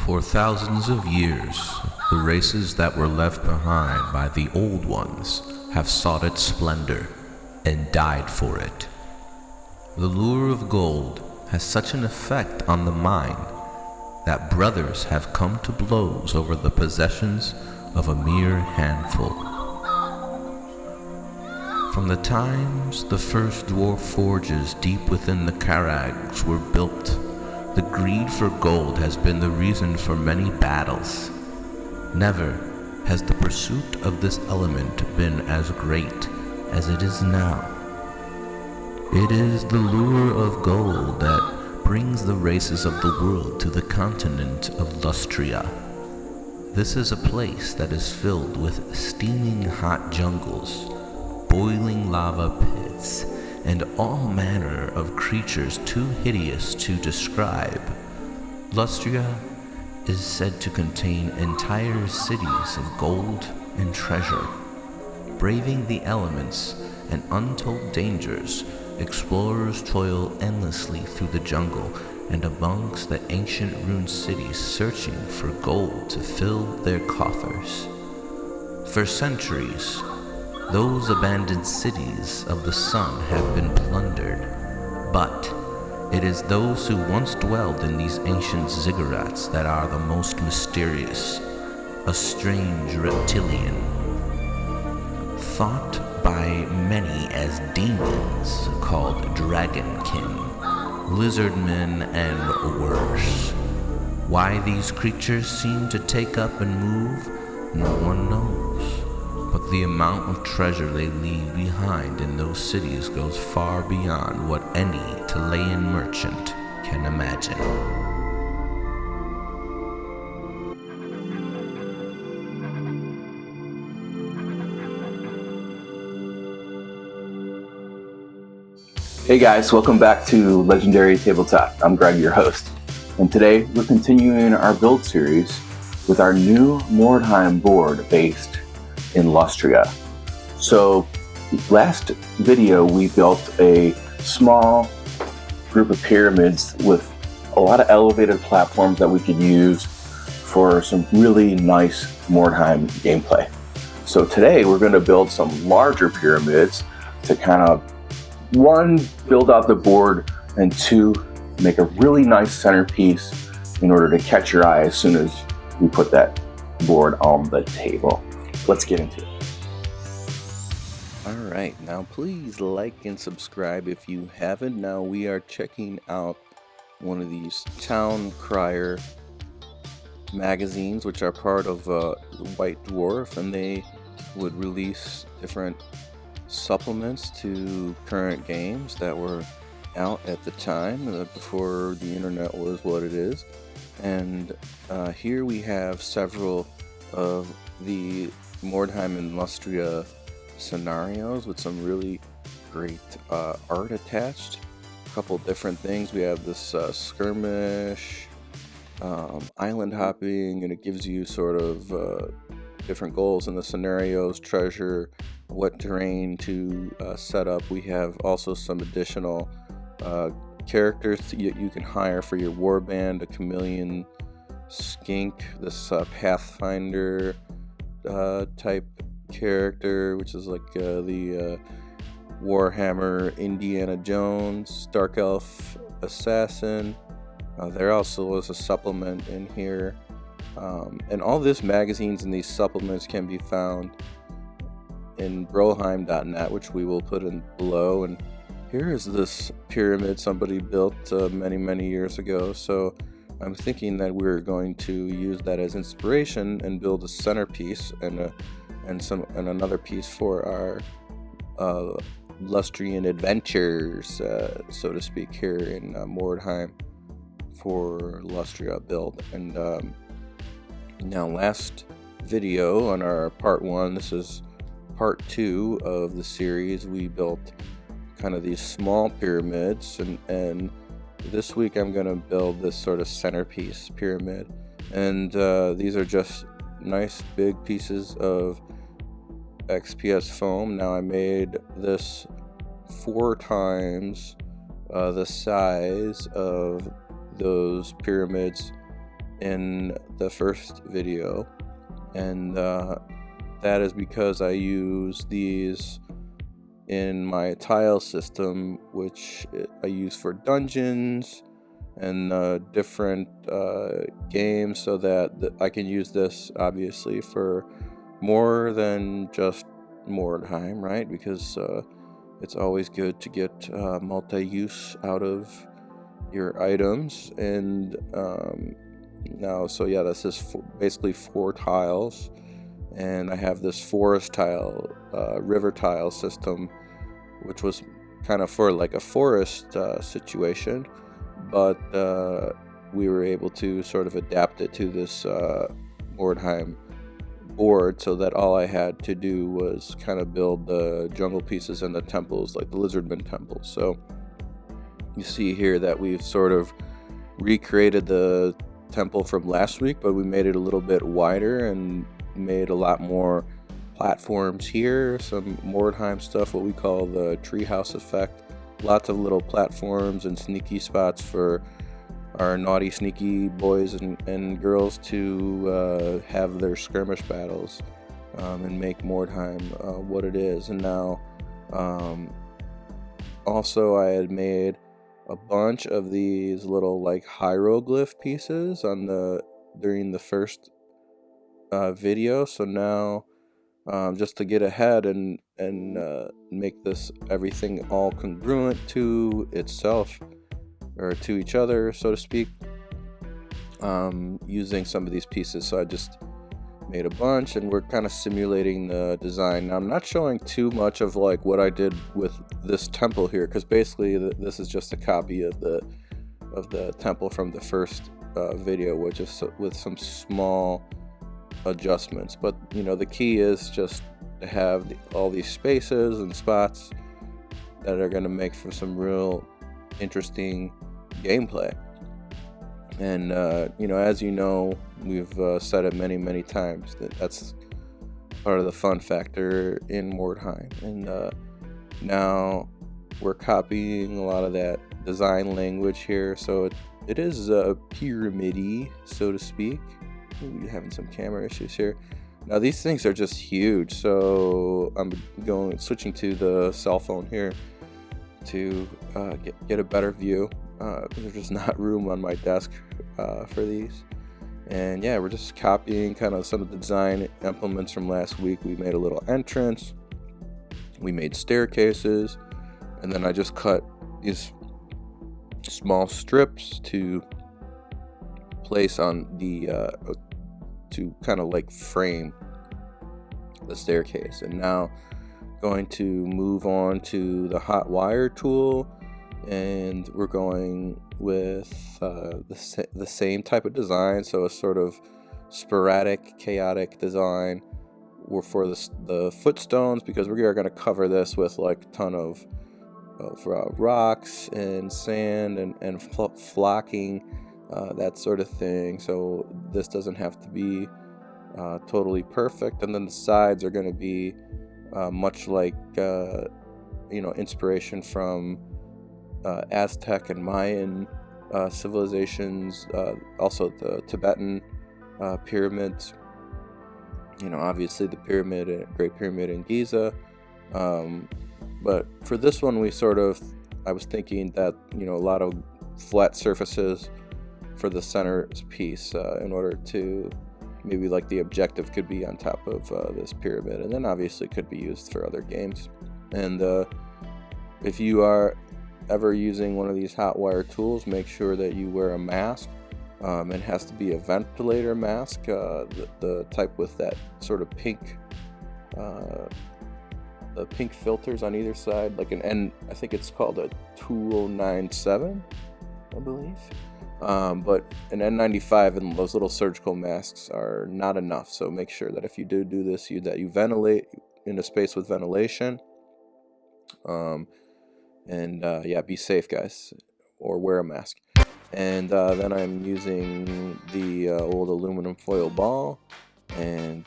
For thousands of years, the races that were left behind by the old ones have sought its splendor and died for it. The lure of gold has such an effect on the mind that brothers have come to blows over the possessions of a mere handful. From the times the first dwarf forges deep within the Karags were built, the greed for gold has been the reason for many battles. Never has the pursuit of this element been as great as it is now. It is the lure of gold that brings the races of the world to the continent of Lustria. This is a place that is filled with steaming hot jungles, boiling lava pits, and all manner of creatures too hideous to describe. Lustria is said to contain entire cities of gold and treasure. Braving the elements and untold dangers, explorers toil endlessly through the jungle and amongst the ancient ruined cities, searching for gold to fill their coffers. For centuries, those abandoned cities of the sun have been plundered, but it is those who once dwelled in these ancient ziggurats that are the most mysterious, a strange reptilian, thought by many as demons called dragonkin, lizardmen, and worse. Why these creatures seem to take up and move, no one knows. But the amount of treasure they leave behind in those cities goes far beyond what any Chilean merchant can imagine. Hey guys, welcome back to Legendary Tabletop. I'm Greg, your host. And today we're continuing our build series with our new Mordheim board based in Lustria. So last video we built a small group of pyramids with a lot of elevated platforms that we could use for some really nice Mordheim gameplay. So today we're going to build some larger pyramids to kind of, one, build out the board, and two, make a really nice centerpiece in order to catch your eye as soon as we put that board on the table. Let's get into it. Alright, now please like and subscribe if you haven't. Now we are checking out one of these Town Crier magazines, which are part of White Dwarf, and they would release different supplements to current games that were out at the time, before the internet was what it is. And here we have several of the Mordheim and Lustria scenarios with some really great art attached. A couple different things. We have this skirmish, island hopping, and it gives you sort of different goals in the scenarios, treasure, what terrain to set up. We have also some additional characters that you can hire for your warband, a chameleon skink, this Pathfinder type character, which is like the Warhammer Indiana Jones Dark Elf assassin. There also was a supplement in here, and all this magazines and these supplements can be found in broheim.net, which we will put in below. And here is this pyramid somebody built many years ago, so I'm thinking that we're going to use that as inspiration and build a centerpiece and another piece for our Lustrian adventures, so to speak, here in Mordheim for Lustria build. And now, last video on our part 1, this is part 2 of the series. We built kind of these small pyramids, and this week I'm going to build this sort of centerpiece pyramid. And these are just nice big pieces of XPS foam. Now I made this 4 times the size of those pyramids in the first video, and that is because I use these in my tile system, which I use for dungeons and different games, so that I can use this obviously for more than just Mordheim, right? Because it's always good to get multi-use out of your items. And now, so yeah, this is basically 4 tiles, and I have this forest tile, river tile system, which was kind of for like a forest situation, but we were able to sort of adapt it to this Mordheim board, so that all I had to do was kind of build the jungle pieces and the temples, like the Lizardmen temples. So you see here that we've sort of recreated the temple from last week, but we made it a little bit wider and made a lot more platforms here, some Mordheim stuff, what we call the treehouse effect. Lots of little platforms and sneaky spots for our naughty sneaky boys and girls to have their skirmish battles and make Mordheim what it is. And now also I had made a bunch of these little like hieroglyph pieces during the first video. So now just to get ahead and make this everything all congruent to itself, or to each other, so to speak, using some of these pieces. So I just made a bunch, and we're kind of simulating the design. Now I'm not showing too much of like what I did with this temple here, because basically this is just a copy of the temple from the first video, which is with some small adjustments. But you know, the key is just to have all these spaces and spots that are going to make for some real interesting gameplay. And you know, as you know, we've said it many times, that's part of the fun factor in Mordheim. And now we're copying a lot of that design language here, so it is pyramid-y, so to speak. We're having some camera issues here. Now these things are just huge, so I'm switching to the cell phone here to get a better view. There's just not room on my desk for these. And yeah, we're just copying kind of some of the design implements from last week. We made a little entrance, we made staircases, and then I just cut these small strips to place on the to kind of like frame the staircase. And now going to move on to the hot wire tool, and we're going with the same type of design, so a sort of sporadic, chaotic design. We're for the footstones, because we are going to cover this with like a ton of rocks and sand and flocking, that sort of thing. So this doesn't have to be totally perfect. And then the sides are going to be much like inspiration from Aztec and Mayan civilizations, also the Tibetan pyramids. You know, obviously the Great Pyramid in Giza. But for this one, I was thinking that, you know, a lot of flat surfaces for the center piece, in order to maybe like the objective could be on top of this pyramid, and then obviously could be used for other games. And if you are ever using one of these hot wire tools, make sure that you wear a mask. It has to be a ventilator mask, the type with that sort of pink, the pink filters on either side, like I think it's called a 297, I believe. But an N95 and those little surgical masks are not enough. So make sure that if you do this, that you ventilate in a space with ventilation. Yeah, be safe, guys, or wear a mask. And then I'm using the old aluminum foil ball and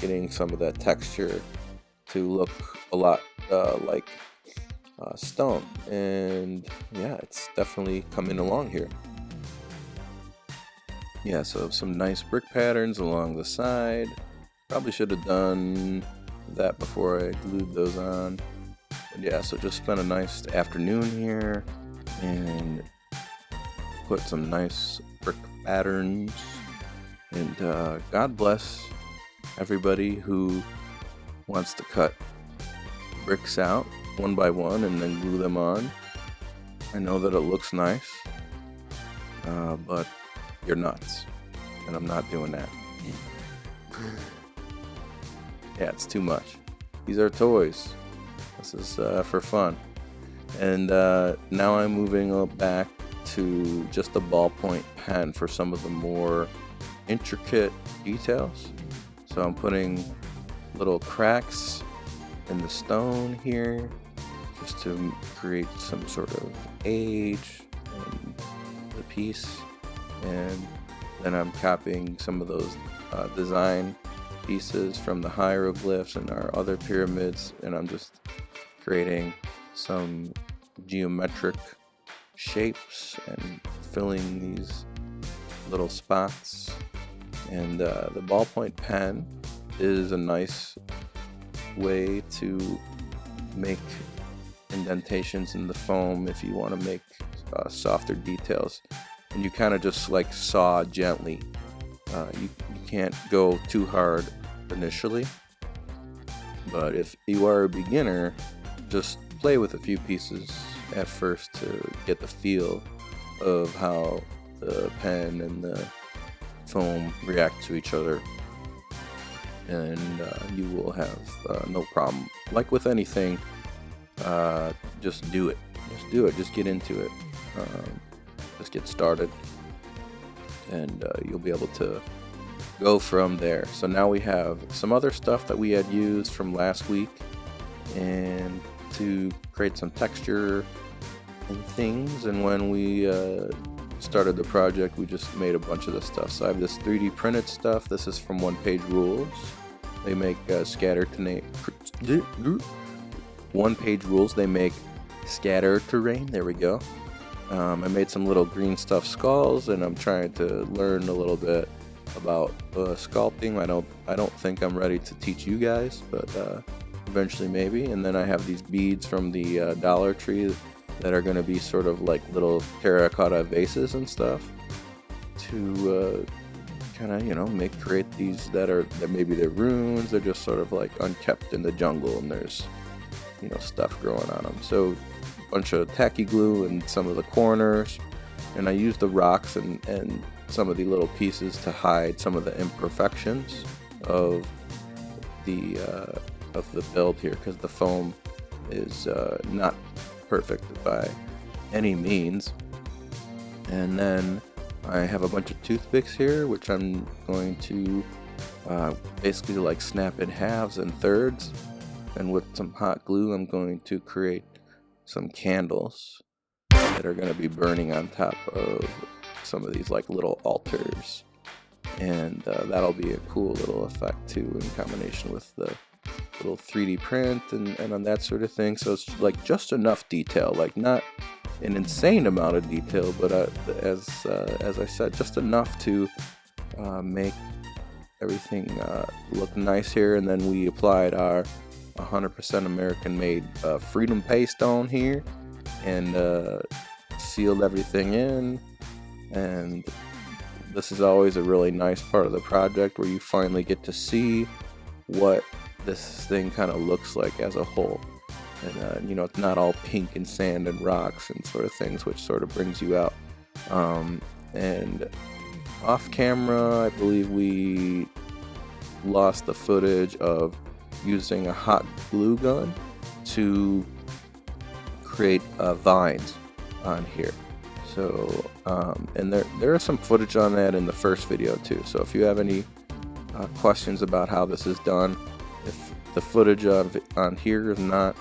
getting some of that texture to look a lot like stone. And yeah, it's definitely coming along here. yeah, so some nice brick patterns along the side. Probably should have done that before I glued those on. But yeah, so just spent a nice afternoon here and put some nice brick patterns. And God bless everybody who wants to cut bricks out one by one and then glue them on. I know that it looks nice, but you're nuts, and I'm not doing that. Yeah, it's too much. These are toys. This is for fun. And now I'm moving back to just a ballpoint pen for some of the more intricate details. So I'm putting little cracks in the stone here just to create some sort of age in the piece. And then I'm copying some of those design pieces from the hieroglyphs and our other pyramids, and I'm just creating some geometric shapes and filling these little spots. And the ballpoint pen is a nice way to make indentations in the foam if you want to make softer details, and you kind of just like saw gently. You can't go too hard initially, but if you are a beginner, just play with a few pieces at first to get the feel of how the pen and the foam react to each other, and you will have no problem. Like with anything, just do it. Just get into it. Just get started, and you'll be able to go from there. So now we have some other stuff that we had used from last week, and to create some texture and things. And when we started the project, we just made a bunch of this stuff. So I have this 3D printed stuff. This is from One Page Rules. They make One Page Rules. They make scatter terrain. There we go. I made some little green stuff skulls, and I'm trying to learn a little bit about sculpting. I don't think I'm ready to teach you guys, but eventually maybe. And then I have these beads from the Dollar Tree that are going to be sort of like little terracotta vases and stuff to kind of create these that maybe they're runes. They're just sort of like unkept in the jungle, and there's stuff growing on them. So a bunch of tacky glue in some of the corners, and I used the rocks and some of the little pieces to hide some of the imperfections of the build here, because the foam is not perfect by any means. And then I have a bunch of toothpicks here, which I'm going to basically like snap in halves and thirds, and with some hot glue I'm going to create some candles that are going to be burning on top of some of these like little altars, and that'll be a cool little effect too, in combination with the little 3D print and on that sort of thing. So it's like just enough detail, like not an insane amount of detail, but as I said, just enough to make everything look nice here. And then we applied our 100% American made Freedom Paste on here, and sealed everything in. And this is always a really nice part of the project, where you finally get to see what this thing kind of looks like as a whole. And it's not all pink and sand and rocks and sort of things, which sort of brings you out. And off camera, I believe we lost the footage of using a hot glue gun to create vines on here. So and there is some footage on that in the first video too. So if you have any questions about how this is done, if the footage on here is not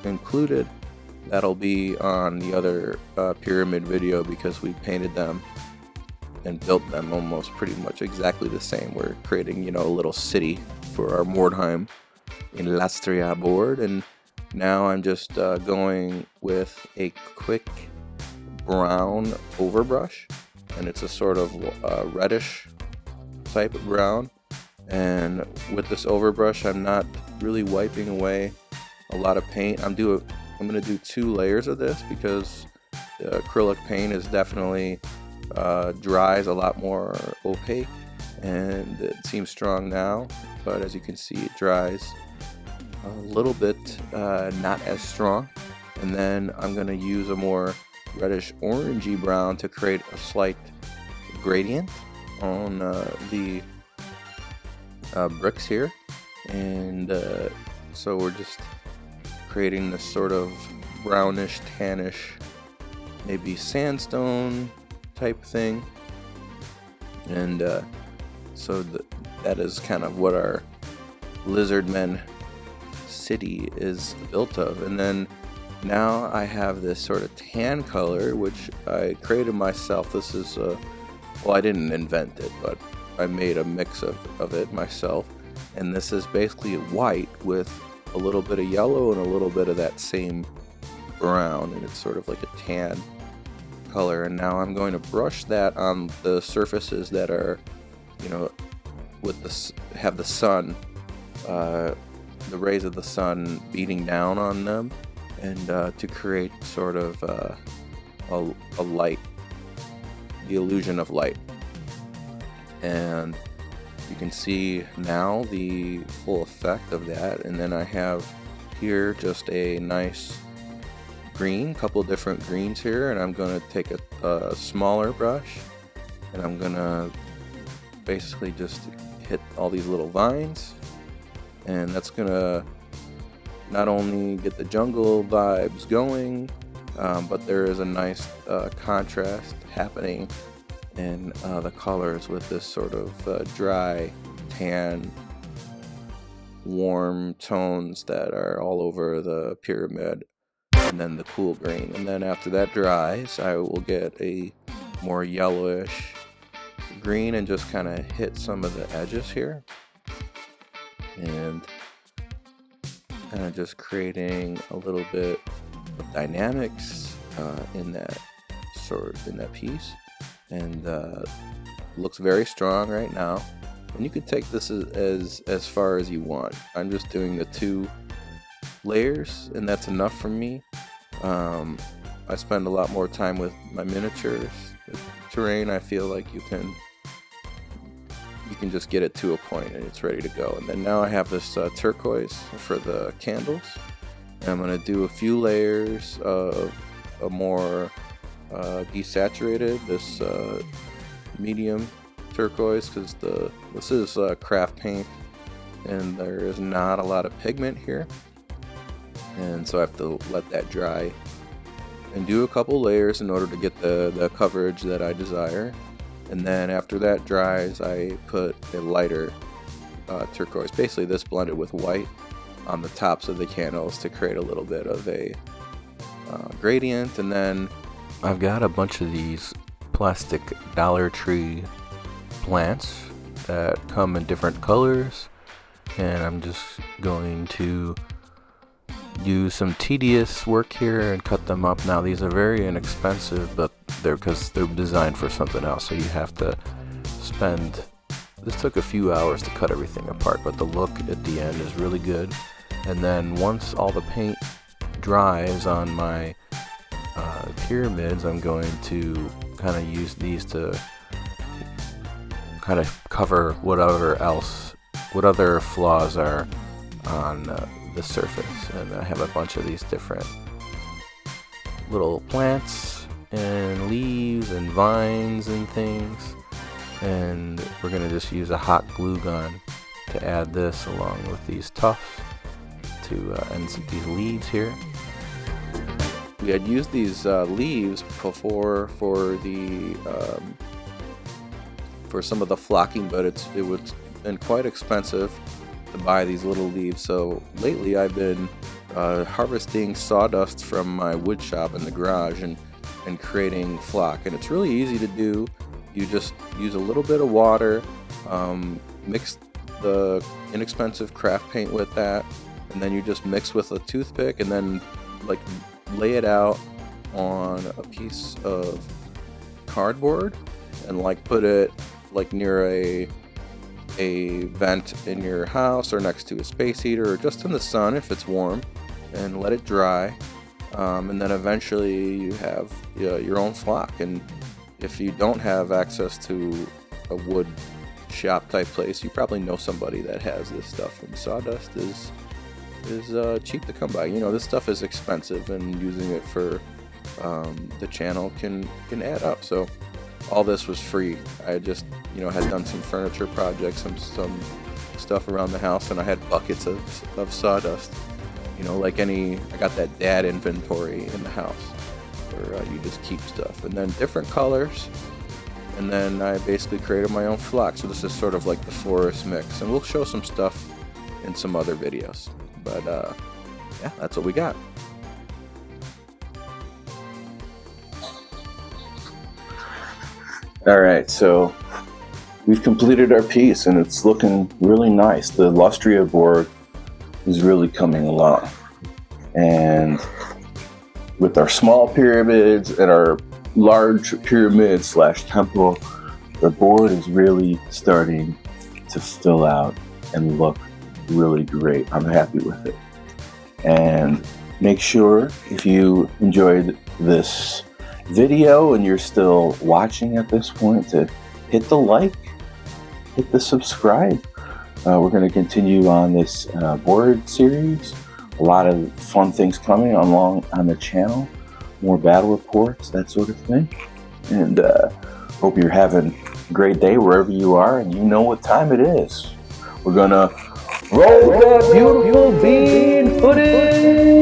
included, that'll be on the other pyramid video, because we painted them and built them almost pretty much exactly the same. We're creating a little city for our Mordheim in Lustria board, and now I'm just going with a quick brown overbrush and it's a sort of reddish type of brown. And with this overbrush, I'm not really wiping away a lot of paint. I'm gonna do 2 layers of this because the acrylic paint is definitely dries a lot more opaque, and it seems strong now, but as you can see, it dries a little bit not as strong. And then I'm gonna use a more reddish orangey brown to create a slight gradient on the bricks here. And so we're just creating this sort of brownish, tannish, maybe sandstone type thing. And so that is kind of what our Lizardmen city is built of. And then now I have this sort of tan color, which I created myself. This is well, I didn't invent it, but I made a mix of it myself. And this is basically white with a little bit of yellow and a little bit of that same brown, and it's sort of like a tan color. And now I'm going to brush that on the surfaces that are, you know, with have the sun, the rays of the sun beating down on them, and to create sort of a light, the illusion of light. And you can see now the full effect of that. And then I have here just a nice green, couple different greens here, and I'm going to take a smaller brush, and I'm going to basically just hit all these little vines, and that's going to not only get the jungle vibes going, but there is a nice contrast happening in the colors with this sort of dry, tan, warm tones that are all over the pyramid, and then the cool green. And then after that dries, I will get a more yellowish green and just kind of hit some of the edges here, and kind of just creating a little bit of dynamics in that piece. And looks very strong right now, and you can take this as far as you want. I'm just doing the 2 layers, and that's enough for me. I spend a lot more time with my miniatures. The terrain, I feel like you can just get it to a point and it's ready to go. And then now I have this turquoise for the candles, and I'm going to do a few layers of a more desaturated, this medium turquoise, because this is craft paint and there is not a lot of pigment here, and so I have to let that dry and do a couple layers in order to get the coverage that I desire. And then after that dries, I put a lighter turquoise, basically this blended with white, on the tops of the candles to create a little bit of a gradient. And then I've got a bunch of these plastic Dollar Tree plants that come in different colors, and I'm just going to do some tedious work here and cut them up. Now these are very inexpensive, but because they're designed for something else, so you have to spend, this took a few hours to cut everything apart, but the look at the end is really good. And then once all the paint dries on my pyramids, I'm going to kind of use these to kind of cover what other flaws are on the surface. And I have a bunch of these different little plants and leaves and vines and things, and we're going to just use a hot glue gun to add this along with these tufts to and these leaves here. We had used these leaves before for the for some of the flocking, but it was been quite expensive to buy these little leaves. So lately I've been harvesting sawdust from my wood shop in the garage and creating flock, and it's really easy to do. You just use a little bit of water, mix the inexpensive craft paint with that, and then you just mix with a toothpick and then like lay it out on a piece of cardboard, and like put it like near a vent in your house or next to a space heater or just in the sun if it's warm, and let it dry. And then eventually you have your own flock. And if you don't have access to a wood shop type place, you probably know somebody that has this stuff, and sawdust is cheap to come by. You know, this stuff is expensive, and using it for the channel can add up. So all this was free. I just, had done some furniture projects, some stuff around the house, and I had buckets of sawdust. I got that dad inventory in the house where you just keep stuff, and then different colors. And then I basically created my own flock. So this is sort of like the forest mix, and we'll show some stuff in some other videos. But yeah, that's what we got. All right, so we've completed our piece, and it's looking really nice. The Lustria board is really coming along. And with our small pyramids and our large pyramid / temple, the board is really starting to fill out and look really great. I'm happy with it. And make sure, if you enjoyed this video and you're still watching at this point, to hit the like, hit the subscribe. We're going to continue on this board series. A lot of fun things coming along on the channel, more battle reports, that sort of thing. And hope you're having a great day wherever you are, and you know what time it is. We're gonna roll that beautiful bean footage.